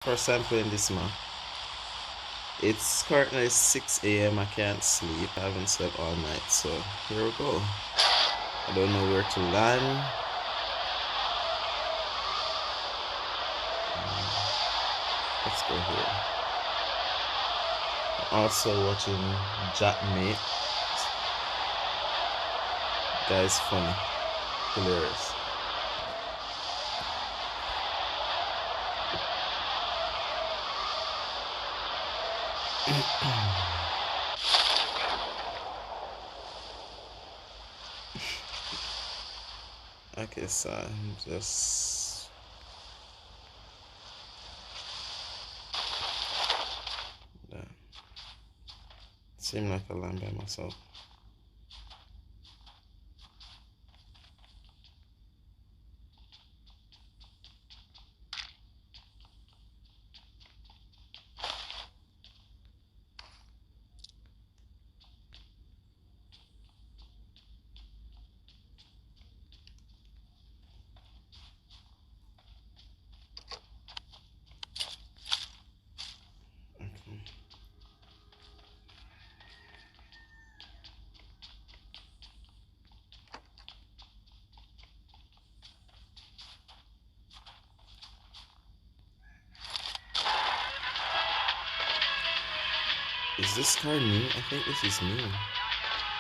First time playing this map. It's currently 6 a.m. I can't sleep. I haven't slept all night, so here we go. I don't know where to land. Let's go here. I'm also watching Jackmate. Guy's funny, hilarious. Okay, so I'm just yeah. Seem like I land by myself. Is this car new? I think this is new.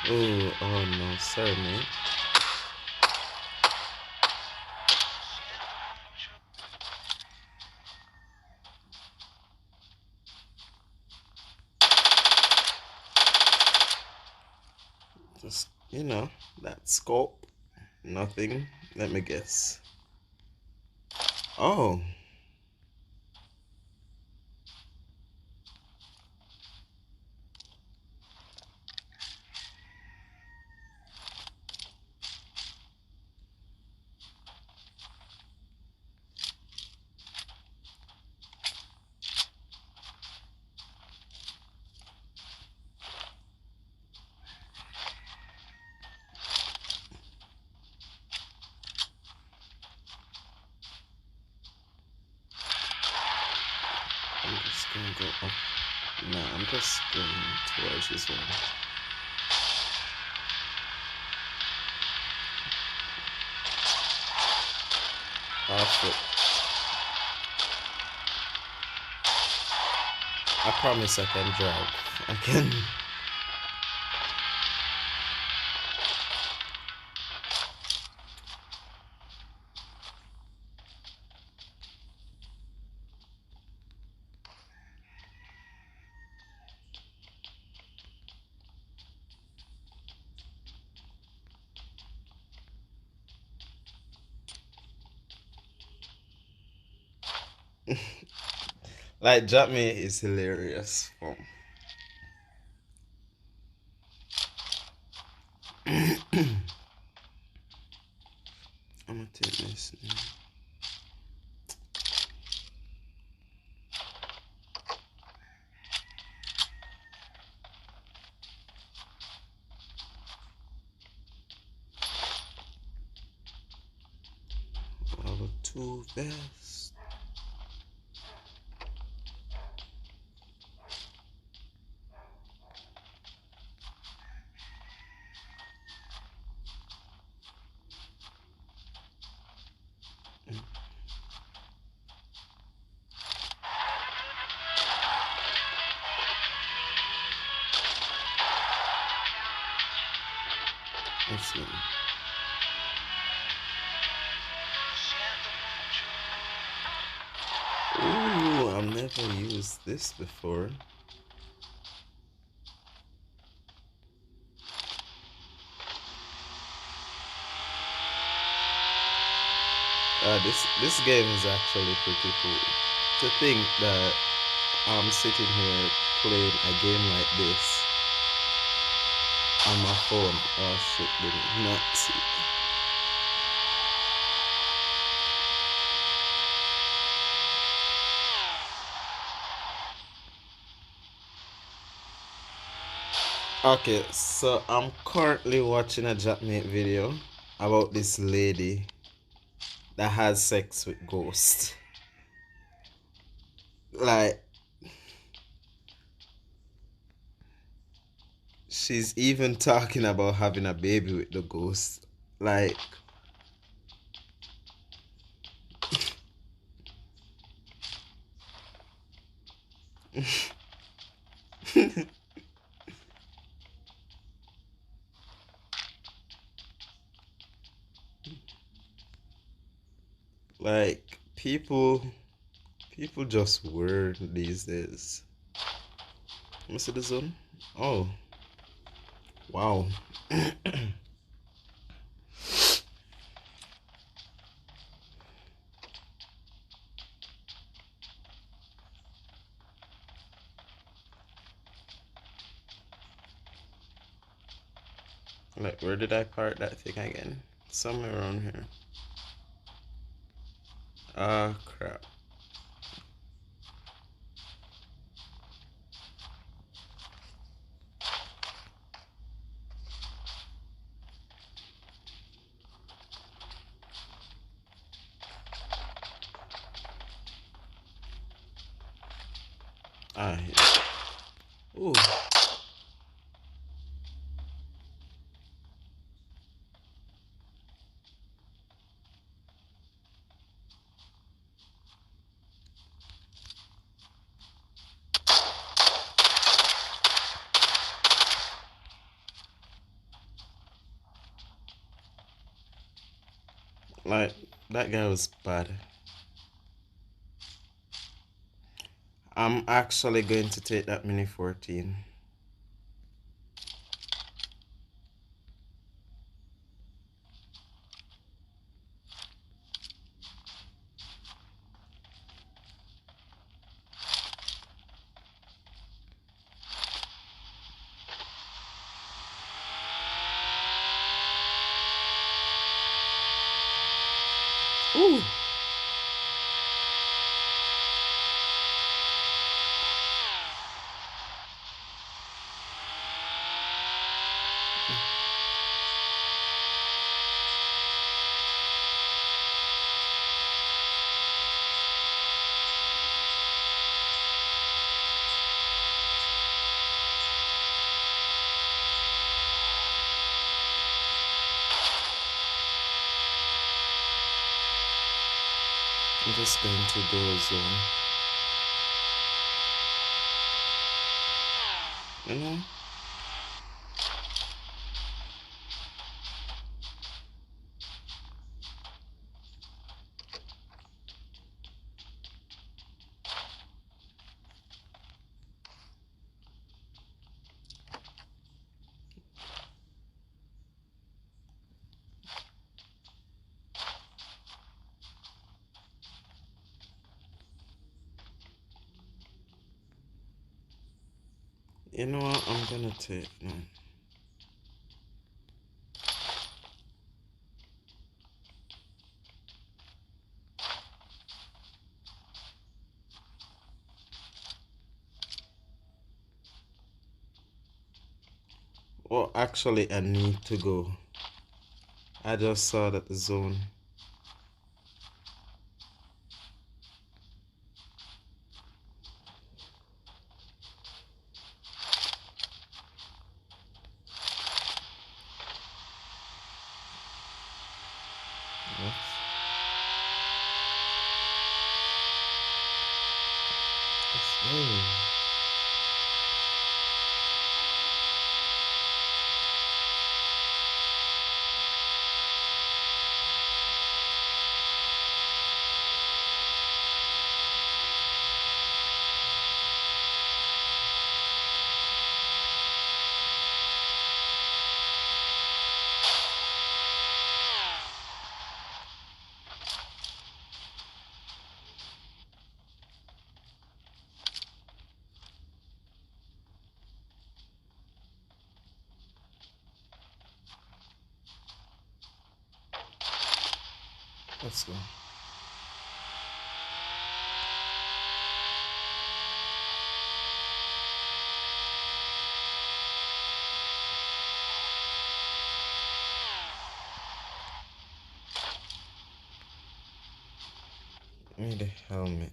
Oh no, sorry mate. Just, that scope. Nothing. Let me guess. Oh. I'm just gonna go up. No, I'm just going towards this one. Off it. I promise I can drive. I can. Like, Jackmate is hilarious. I'm gonna take this now. Level 2 vest. Let's see. Ooh, I've never used this before. This game is actually pretty cool. To think that I'm sitting here playing a game like this on my phone. Oh shit, did not see. Okay, so I'm currently watching a Jackmate video about this lady that has sex with ghosts. Like, she's even talking about having a baby with the ghost. Like, like people just weird these days. Let me see the zone. Oh, wow. Like, where did I park that thing again? Somewhere around here. Ah, crap. Ah, here. Ooh. Like, that guy was bad. I'm actually going to take that Mini 14. Ooh. I'm just going to go zone. You know? You know what? I'm gonna take no. Well, actually, I need to go. I just saw that the zone. What? Oh. Let's go. Give me the helmet.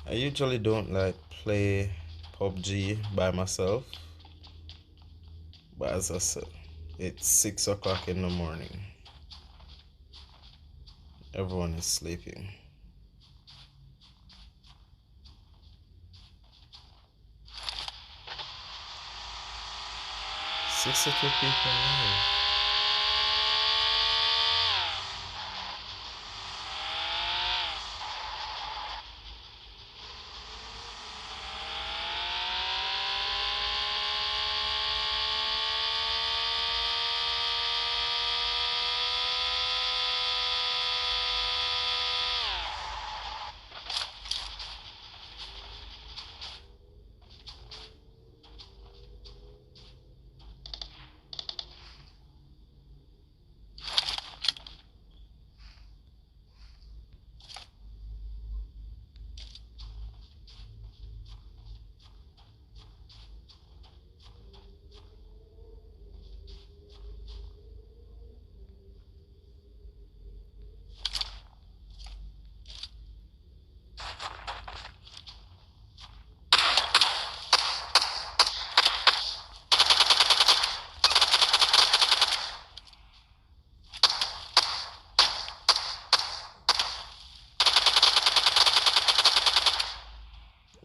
I usually don't like play PUBG by myself, but as I said, it's 6 o'clock in the morning. Everyone is sleeping. 62 people live.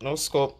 No scope.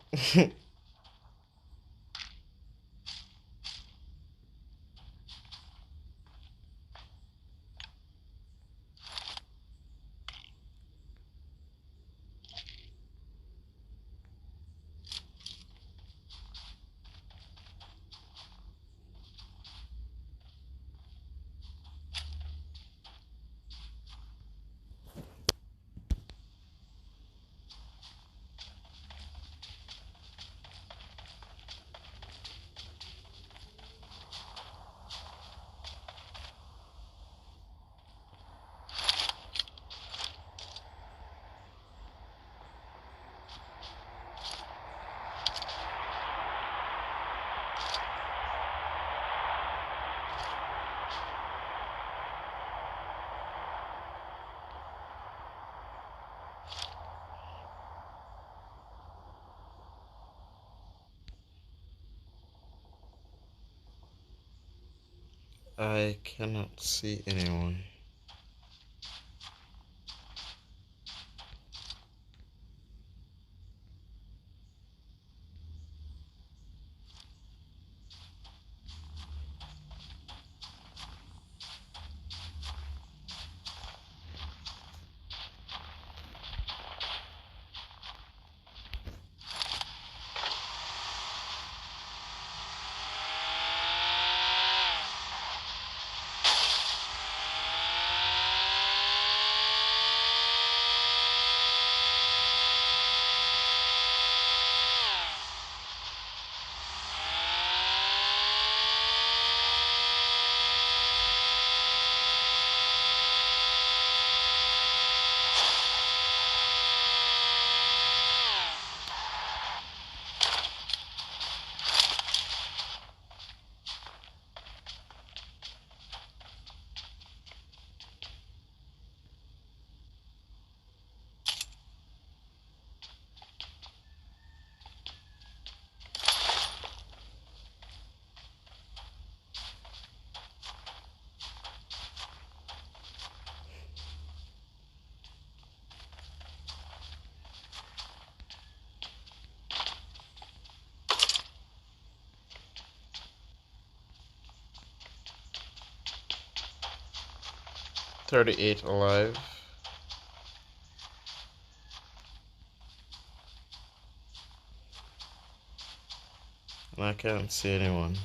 'I cannot see anyone. "38 alive." And I can't see anyone.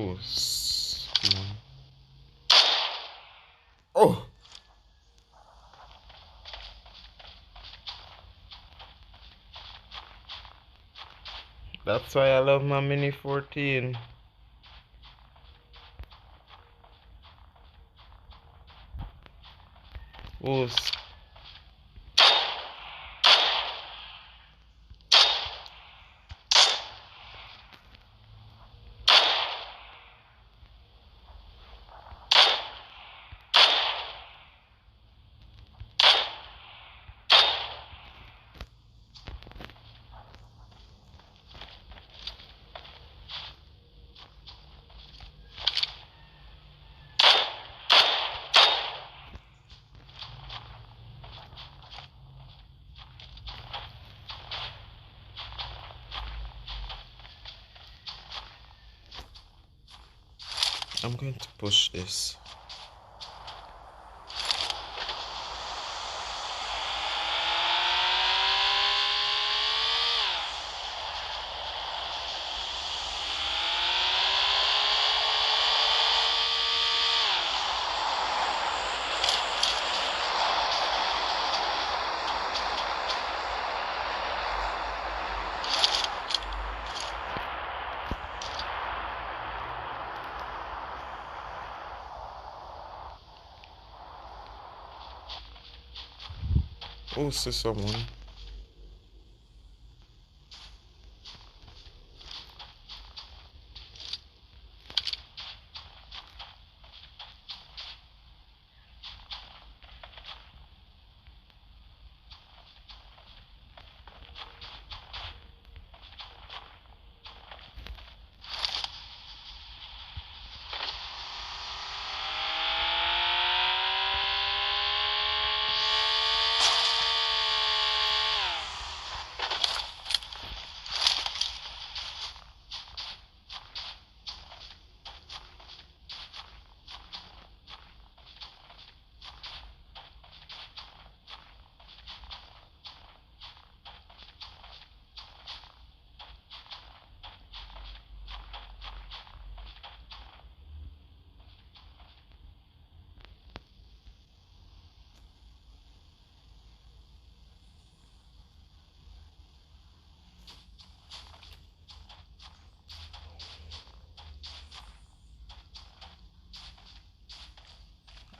Oh, oh. That's why I love my Mini 14. Oh, I'm going to push this. Oh, see someone.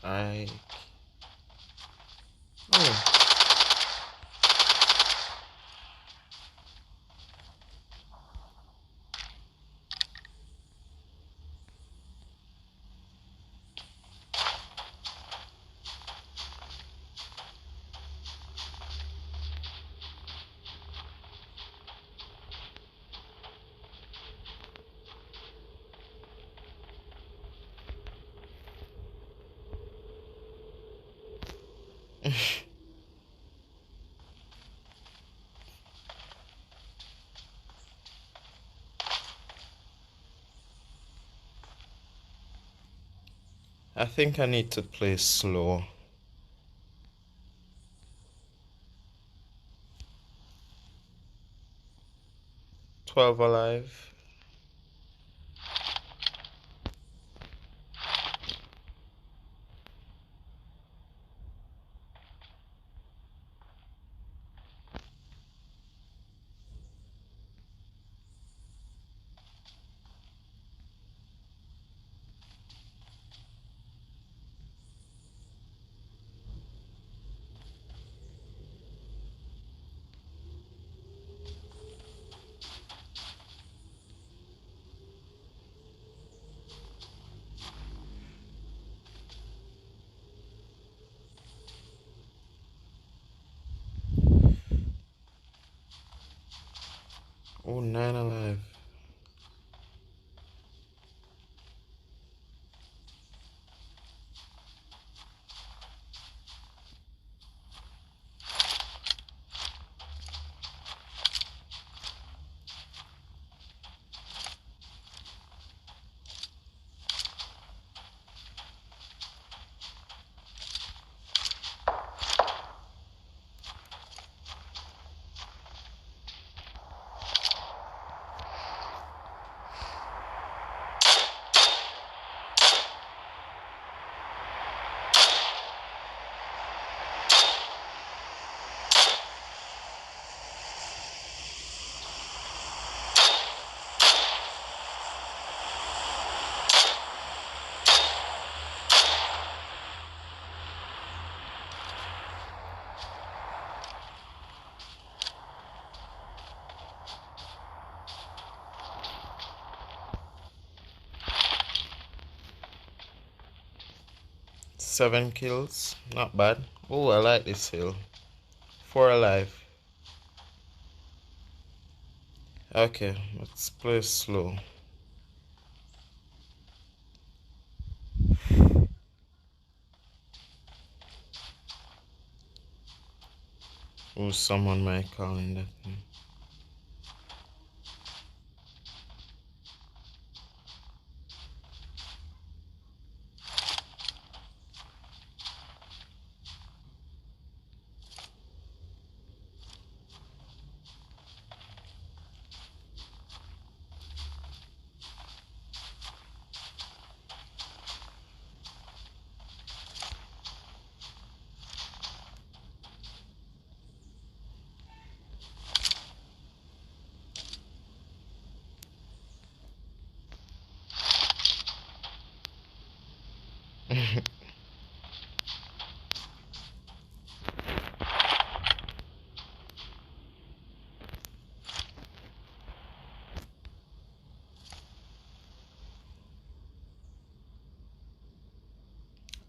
I. Oh. I think I need to play slow. 12 alive. Oh, 9 alive. 7 kills. Not bad. Oh, I like this hill. 4 alive. Okay, let's play slow. Oh, someone might call in that thing.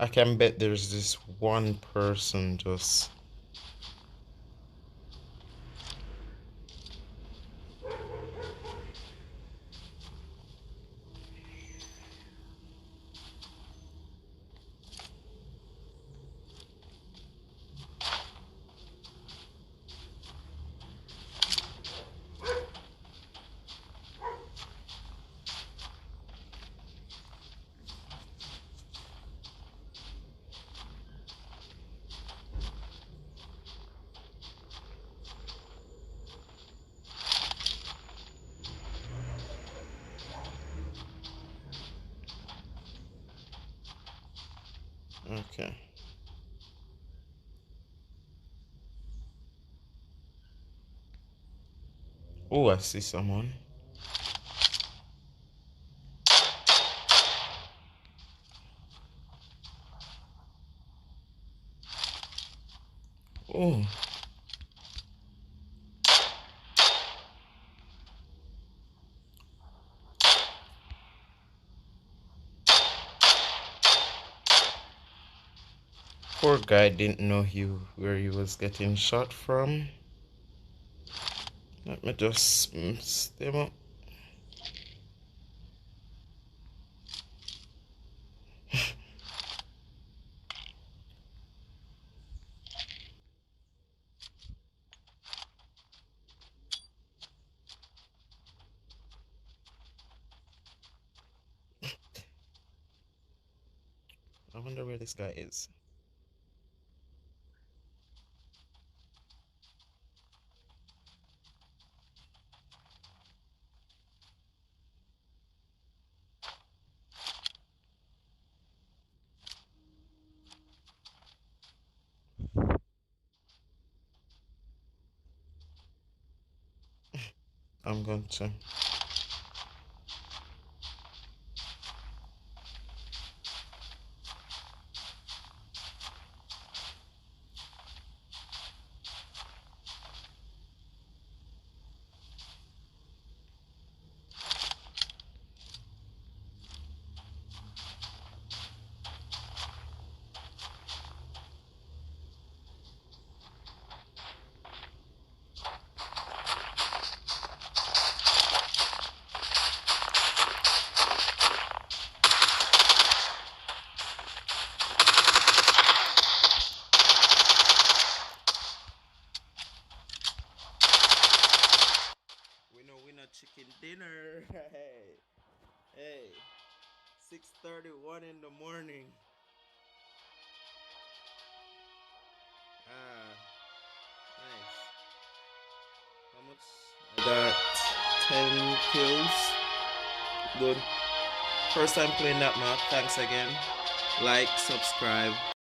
I can bet there's this one person just. Okay. Oh, I see someone. Oh. Poor guy didn't know where he was getting shot from. Let me just stem up. I wonder where this guy is. I'm going to. Winner chicken dinner. Hey, 6:31 in the morning. Ah, nice. How much? I got 10 kills. Good. First time playing that map. Thanks again. Like, subscribe.